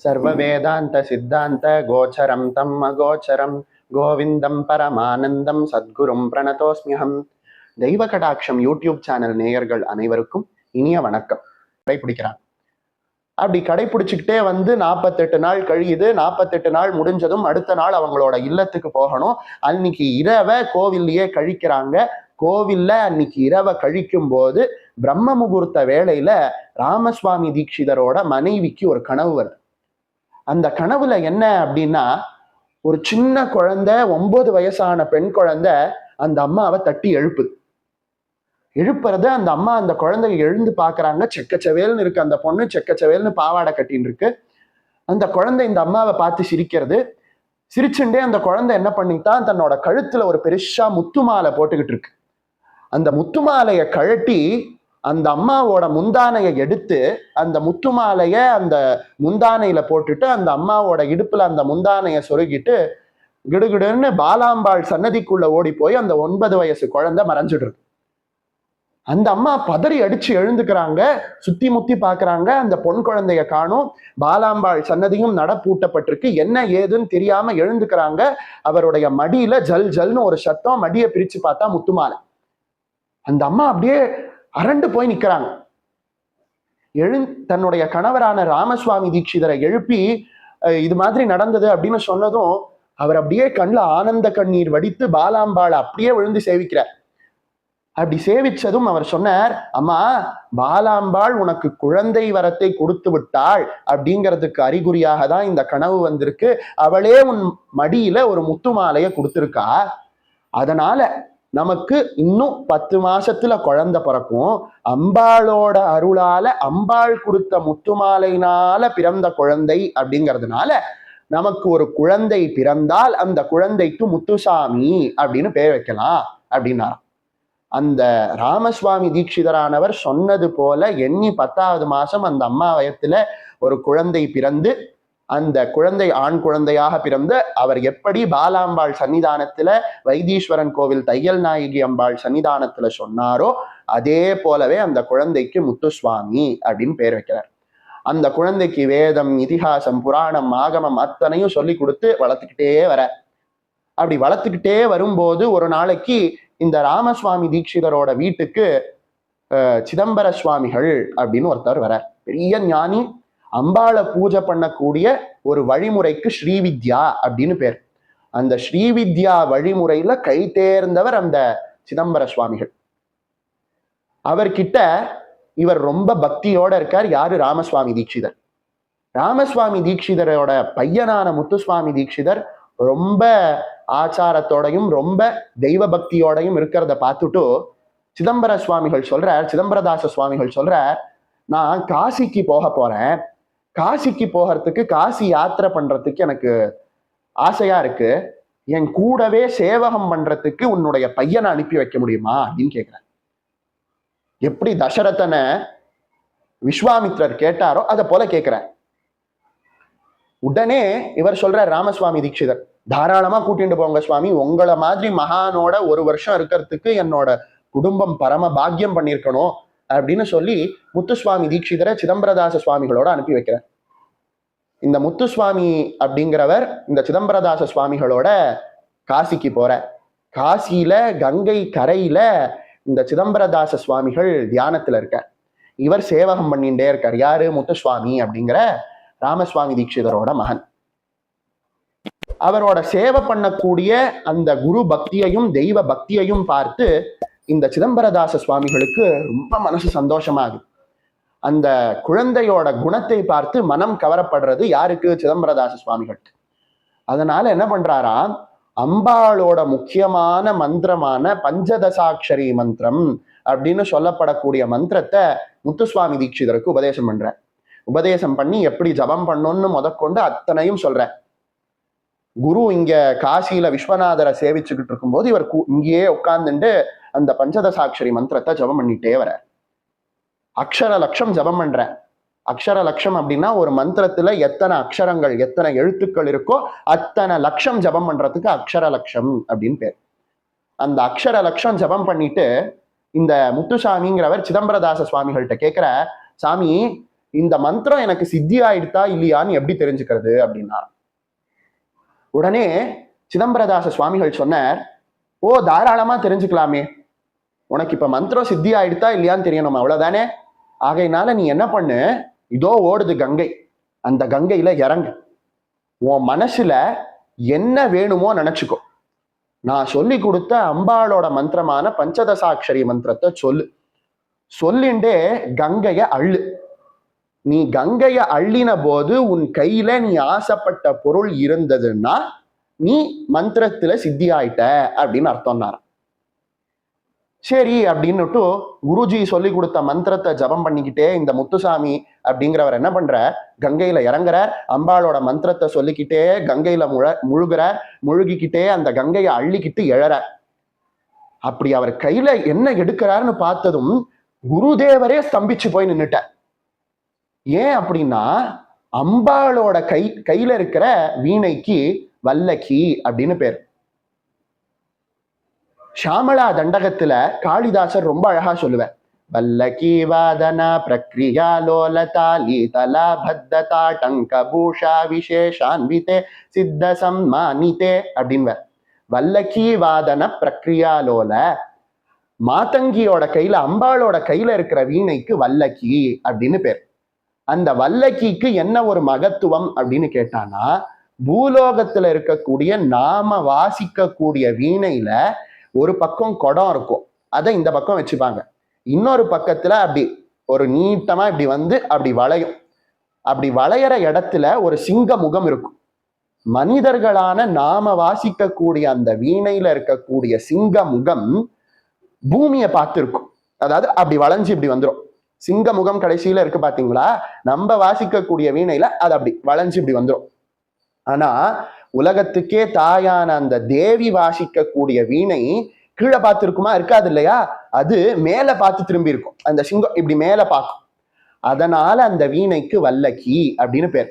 சர்வ வேதாந்த சித்தாந்த கோச்சரம் தம் அகோச்சரம் கோவிந்தம் பரமானந்தம் சத்குரும் பிரணதோஸ்மியகம். தெய்வ கடாட்சம் யூடியூப் சேனல் நேயர்கள் அனைவருக்கும் இனிய வணக்கம். கடைபிடிக்கிறான். அப்படி கடைபிடிச்சுக்கிட்டே வந்து 48 நாள் கழியுது. 48 நாள் முடிஞ்சதும் அடுத்த நாள் அவங்களோட இல்லத்துக்கு போகணும். அன்னைக்கு இரவை கோவில்லையே கழிக்கிறாங்க. கோவில்ல அன்னைக்கு இரவை கழிக்கும் போது பிரம்ம முகூர்த்த வேளையில ராமசுவாமி தீட்சிதரோட மனைவிக்கு ஒரு கனவு வருது. அந்த கனவுல என்ன அப்படின்னா, ஒரு சின்ன குழந்தை, 9 வயசான பெண் குழந்தை அந்த அம்மாவை தட்டி எழுப்புறது. அந்த அம்மா அந்த குழந்தைய எழுந்து பாக்குறாங்க. செக்கச்சவேல்னு இருக்கு அந்த பொண்ணு, செக்கச்சவேல்னு பாவாடை கட்டின்னு இருக்கு. அந்த குழந்தை இந்த அம்மாவை பார்த்து சிரிக்கிறது. சிரிச்சுட்டே அந்த குழந்தை என்ன பண்ணிட்டான், தன்னோட கழுத்துல ஒரு பெருசா முத்து மாலை போட்டுக்கிட்டு இருக்கு. அந்த முத்து மாலையை கழட்டி அந்த அம்மாவோட முந்தானையை எடுத்து அந்த முத்து மாலைய அந்த முந்தானையில போட்டுட்டு அந்த அம்மாவோட இடுப்புல அந்த முந்தானைய சொருகிட்டு கிடுகிடுன்னு பாலாம்பாள் சன்னதிக்குள்ள ஓடி போய் அந்த 9 வயசு குழந்தை மறைஞ்சிடுறது. அந்த அம்மா பதறி அடிச்சு எழுந்துக்கிறாங்க. சுத்தி முத்தி பாக்குறாங்க. அந்த பொன் குழந்தைய காணும். பாலாம்பாள் சன்னதியும் நட பூட்டப்பட்டிருக்கு. என்ன ஏதுன்னு தெரியாம எழுந்துக்கிறாங்க. அவருடைய மடியில ஜல் ஜல்னு ஒரு சத்தம். மடியை பிரிச்சு பார்த்தா முத்துமாலை. அந்த அம்மா அப்படியே அரண்டு போய் நிக்கிறாங்க. தன்னுடைய கணவரான ராமசுவாமி தீட்சிதரை எழுப்பி இது மாதிரி நடந்தது அப்படின்னு சொன்னதும் அவர் அப்படியே கண்ணில் ஆனந்த கண்ணீர் வடித்து பாலாம்பாளை அப்படியே விழுந்து சேவிக்கிறார். அப்படி சேவிச்சதும் அவர் சொன்னார், அம்மா, பாலாம்பாள் உனக்கு குழந்தை வரத்தை கொடுத்து விட்டாள் அப்படிங்கிறதுக்கு அறிகுறியாக தான் இந்த கனவு வந்திருக்கு. அவளே உன் மடியில ஒரு முத்து மாலையை கொடுத்துருக்கா. அதனால நமக்கு இன்னும் 10 மாசத்துல குழந்தை பிறக்கும். அம்பாளோட அருளால, அம்பாள் கொடுத்த முத்துமாலையினால பிறந்த குழந்தை அப்படிங்கிறதுனால நமக்கு ஒரு குழந்தை பிறந்தால் அந்த குழந்தைக்கு முத்துசாமி அப்படின்னு பேர் வைக்கலாம் அப்படின்னாராம். அந்த ராமசுவாமி தீட்சிதரானவர் சொன்னது போல எண்ணி 10வது மாசம் அந்த அம்மா வயத்துல ஒரு குழந்தை பிறந்து, அந்த குழந்தை ஆண் குழந்தையாக பிறந்து அவர் எப்படி பாலாம்பாள் சன்னிதானத்துல வைத்தீஸ்வரன் கோவில் தையல் நாயகி அம்பாள் சன்னிதானத்துல சொன்னாரோ அதே போலவே அந்த குழந்தைக்கு முத்துசுவாமி அப்படின்னு பேர் வைக்கிறார். அந்த குழந்தைக்கு வேதம், இதிகாசம், புராணம், ஆகமம் அத்தனையும் சொல்லி கொடுத்து வளர்த்துக்கிட்டே வர. அப்படி வளர்த்துக்கிட்டே வரும்போது ஒரு நாளைக்கு இந்த ராமசுவாமி தீட்சிதரோட வீட்டுக்கு சிதம்பர சுவாமிகள் அப்படின்னு ஒருத்தர் வர. பெரிய ஞானி. அம்பாளை பூஜை பண்ணக்கூடிய ஒரு வழிமுறைக்கு ஸ்ரீவித்யா அப்படின்னு பேர். அந்த ஸ்ரீவித்யா வழிமுறையில கை தேர்ந்தவர் அந்த சிதம்பர சுவாமிகள். அவர்கிட்ட இவர் ரொம்ப பக்தியோட இருக்கார். யாரு? ராமசுவாமி தீட்சிதர். ராமசுவாமி தீட்சிதரோட பையனான முத்துசுவாமி தீட்சிதர் ரொம்ப ஆச்சாரத்தோடையும் ரொம்ப தெய்வ பக்தியோடையும் இருக்கிறத பார்த்துட்டு சிதம்பர சுவாமிகள் சொல்றார், சிதம்பரதாச சுவாமிகள் சொல்றார், நான் காசிக்கு போக போறேன். காசிக்கு போகிறதுக்கு, காசி யாத்திரை பண்றதுக்கு எனக்கு ஆசையா இருக்கு. என் கூடவே சேவகம் பண்றதுக்கு உன்னுடைய பையனை அனுப்பி வைக்க முடியுமா அப்படின்னு கேட்கிறேன். எப்படி தசரதனை விஸ்வாமித்ரர் கேட்டாரோ அதை போல கேட்கிறேன். உடனே இவர் சொல்றார், ராமசுவாமி தீட்சிதர், தாராளமா கூட்டிட்டு போங்க சுவாமி. உங்களை மாதிரி மகானோட 1 வருஷம் இருக்கிறதுக்கு என்னோட குடும்பம் பரம பாக்கியம் பண்ணியிருக்கணும் அப்படின்னு சொல்லி முத்துசுவாமி தீட்சிதரை சிதம்பரதாச சுவாமிகளோட அனுப்பி வைக்கிறார். இந்த முத்துசுவாமி அப்படிங்கிறவர் இந்த சிதம்பரதாச சுவாமிகளோட காசிக்கு போற. காசியில கங்கை கரையில இந்த சிதம்பரதாச சுவாமிகள் தியானத்துல இருக்கார். இவர் சேவகம் பண்ணிட்டே இருக்கார். யாரு? முத்துசுவாமி அப்படிங்கிற ராமசுவாமி தீட்சிதரோட மகன். அவரோட சேவை பண்ணக்கூடிய அந்த குரு பக்தியையும் தெய்வ பக்தியையும் பார்த்து இந்த சிதம்பரதாச சுவாமிகளுக்கு ரொம்ப மனசு சந்தோஷமாகுது. அந்த குழந்தையோட குணத்தை பார்த்து மனம் கவரப்படுறது யாருக்கு? சிதம்பரதாச சுவாமிகளுக்கு. அதனால என்ன பண்றாரா, அம்பாளோட முக்கியமான மந்திரமான பஞ்சதசாட்சரி மந்திரம் அப்படின்னு சொல்லப்படக்கூடிய மந்திரத்தை முத்துசுவாமி தீட்சிதருக்கு உபதேசம் பண்ற. உபதேசம் பண்ணி எப்படி ஜபம் பண்ணணும்னு முதற்கொண்டு அத்தனையும் சொல்ற. குரு இங்க காசியில விஸ்வநாதரை சேவிச்சுக்கிட்டு இருக்கும்போது இவர் இங்கேயே உட்கார்ந்துட்டு அந்த பஞ்சதசாட்சரி மந்திரத்தை ஜபம் பண்ணிட்டே வர. அக்ஷர லட்சம் ஜபம் பண்ற. அக்ஷர லட்சம் அப்படின்னா ஒரு மந்திரத்துல எத்தனை அக்ஷரங்கள், எத்தனை எழுத்துக்கள் இருக்கோ அத்தனை லட்சம் ஜபம் பண்றதுக்கு அக்ஷர லட்சம் அப்படின்னு பேர். அந்த அக்ஷர லட்சம் ஜபம் பண்ணிட்டு இந்த முத்துசாமிங்கிறவர் சிதம்பரதாச சுவாமிகள்கிட்ட கேட்கிற, சாமி, இந்த மந்திரம் எனக்கு சித்தி ஆயிடுதா இல்லையான்னு எப்படி தெரிஞ்சுக்கிறது அப்படின்னா, உடனே சிதம்பரதாச சுவாமிகள் சொன்னார், ஓ தாராளமா தெரிஞ்சுக்கலாமே, உனக்கு இப்ப மந்திரம் சித்தி ஆயிடுதா இல்லையான்னு தெரியணும் அவ்வளவுதானே. ஆகையினால நீ என்ன பண்ணு, இதோ ஓடுது கங்கை, அந்த கங்கையில இறங்கு, உன் மனசுல என்ன வேணுமோ நினைச்சுக்கோ, நான் சொல்லி கொடுத்த அம்பாளோட மந்திரமான பஞ்சதசாட்சரி மந்திரத்தை சொல்லு, சொல்லிண்டே கங்கைய அள்ளு. நீ கங்கைய அள்ளின போது உன் கையில நீ ஆசைப்பட்ட பொருள் இருந்ததுன்னா நீ மந்திரத்துல சித்தி ஆயிட்ட அப்படின்னு அர்த்தம்னாராம். சரி அப்படின்னுட்டு குருஜி சொல்லி கொடுத்த மந்திரத்தை ஜபம் பண்ணிக்கிட்டே இந்த முத்துசாமி அப்படிங்கிறவர் என்ன பண்ற, கங்கையில இறங்குற, அம்பாளோட மந்திரத்தை சொல்லிக்கிட்டே கங்கையில முழுகிக்கிட்டே அந்த கங்கையை அள்ளிக்கிட்டு எழற. அப்படி அவர் கையில என்ன எடுக்கிறாருன்னு பார்த்ததும் குருதேவரே ஸ்தம்பிச்சு போய் நின்னுட்டார். ஏன் அப்படின்னா, அம்பாளோட கையில இருக்கிற வீணைக்கு வல்லக்கி அப்படின்னு பேர். ஷாமளா தண்டகத்துல காளிதாசர் ரொம்ப அழகா சொல்லுவார், வல்லக்கி வாதனா பிரக்ரியா லோலதா லீதலா பத்ததா டங்கபூஷா விசேஷான்விதே சித்த சம்மானிதே அப்படின்வர். வல்லக்கி வாதன பிரக்ரியா லோல, மாதங்கியோட கையில அம்பாளோட கையில இருக்கிற வீணைக்கு வல்லக்கி அப்படின்னு பேர். அந்த வல்லக்கிக்கு என்ன ஒரு மகத்துவம் அப்படின்னு கேட்டானா, பூலோகத்துல இருக்கக்கூடிய நாம வாசிக்கக்கூடிய வீணையில ஒரு பக்கம் குடம் இருக்கும், அதை இந்த பக்கம் வச்சுப்பாங்க, இன்னொரு பக்கத்துல அப்படி ஒரு நீட்டமா இப்படி வந்து அப்படி வளையும். அப்படி வளையற இடத்துல ஒரு சிங்க முகம் இருக்கும். மனிதர்களான நாம வாசிக்கக்கூடிய அந்த வீணையில இருக்கக்கூடிய சிங்க முகம் பூமியை பார்த்து இருக்கும். அதாவது அப்படி வளைஞ்சு இப்படி வந்துடும். சிங்க முகம் கடைசியில இருக்கு பாத்தீங்களா, நம்ம வாசிக்கக்கூடிய வீணையில அது அப்படி வளைஞ்சு இப்படி வந்துடும். ஆனா உலகத்துக்கே தாயான அந்த தேவி வாசிக்கக்கூடிய வீணை கீழே பார்த்து இருக்குமா, இருக்காது இல்லையா, அது மேல பார்த்து திரும்பி இருக்கும். அந்த சிங்கம் இப்படி மேல பார்க்கும். அதனால அந்த வீணைக்கு வல்லக்கி அப்படின்னு பேர்.